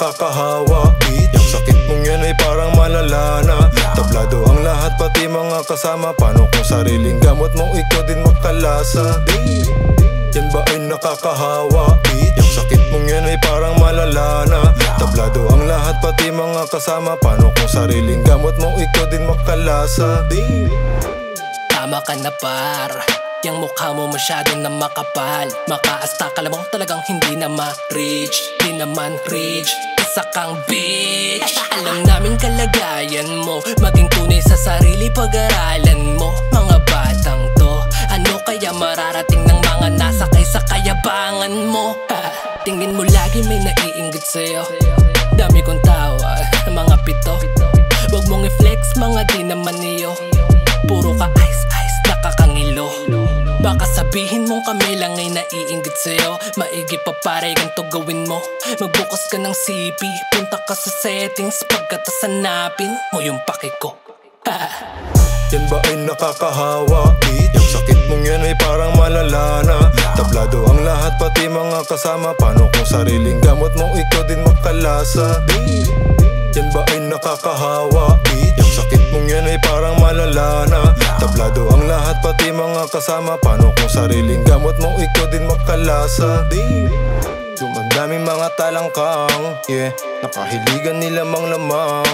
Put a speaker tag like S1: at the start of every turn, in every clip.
S1: nakakahawa. Yung sakit mong yan ay parang malala na. Tablado ang lahat pati mga kasama. Paano kung sariling gamot mo ikaw din magkalasa? Yan ba ay nakakahawa? Yung sakit mong yan ay parang malala na. Tablado ang lahat pati mga kasama. Paano kung sariling gamot mo ikaw din magkalasa?
S2: Tama ka na par, yang mukha mo masyado na makapal. Makaasta ka lamang talagang hindi na ma-reach. Di naman rich, isa kang bitch. Alam namin kalagayan mo, maging tunay sa sarili pag-aralan mo. Mga batang to, ano kaya mararating ng mga nasakay sa kayabangan mo? Tingin mo lagi may naiinggit sa'yo. Dami kong tawa, mga pito. Wag mong i-flex mga di naman iyo. Puro ka ice, nakakangilo. Baka sabihin mong kami lang ay naiinggit sa'yo. Maigi pa pare ganito gawin mo. Magbukas ka ng CP, punta ka sa settings. Pagkatas hanapin mo yung pake ko.
S1: Yan ba ay nakakahawa? Yung sakit mong yan ay parang malala na. Tablado ang lahat pati mga kasama. Paano kung sariling gamot mo ikaw din magkalasa? Yan ba ay nakakahawa? Yung sakit mong yan ay parang malala na. Tablado ang lahat pati mga kasama. Paano kung sariling gamot mo ikaw din magkalasa? Ang daming mga talangkang, yeah, nakahiligan nila mang lamang,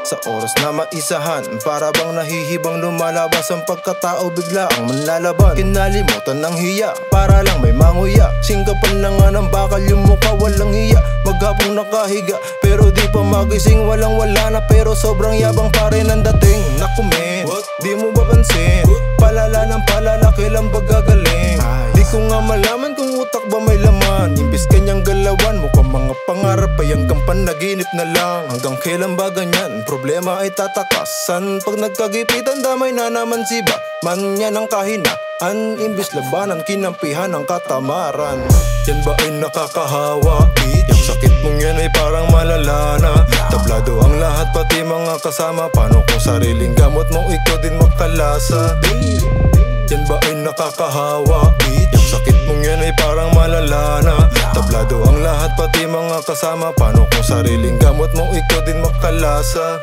S1: sa oras na maisahan, para bang nahihibang lumalabas ang pagkatao bigla ang manlalaban. Kinalimutan ng hiya, para lang may manguya. Singkapan na nga ng bakal yung mukha, walang hiya. Maghapong nakahiga, pero di pa magising. Walang wala na, pero sobrang yabang pa rin ang dating. Naku men, di mo ba pansin? Palala ng palala, kailan ba gagaling? Di ko nga malaman kung utak ba may laman. Imbis kanyang galawan, mukhang mga pangarap ay hanggang panaginip na lang. Hanggang kailan ba ganyan? Problema ay tatakasan. Pag nagkagipitan, damay na naman si ba man yan ang kahinaan. Imbis labanan, kinampihan ang katamaran. Yan ba ay nakakahawa? Yung sakit mong yan ay parang malala na. Tablado ang lahat pati mga kasama. Paano kung sariling gamot mo ikaw din magkalasa? Yan ba ay nakakahawa? Yung sakit mong yan ay parang malala na. Tablado ang lahat pati mga kasama. Paano kung sariling gamot mo ikaw din magkalasa?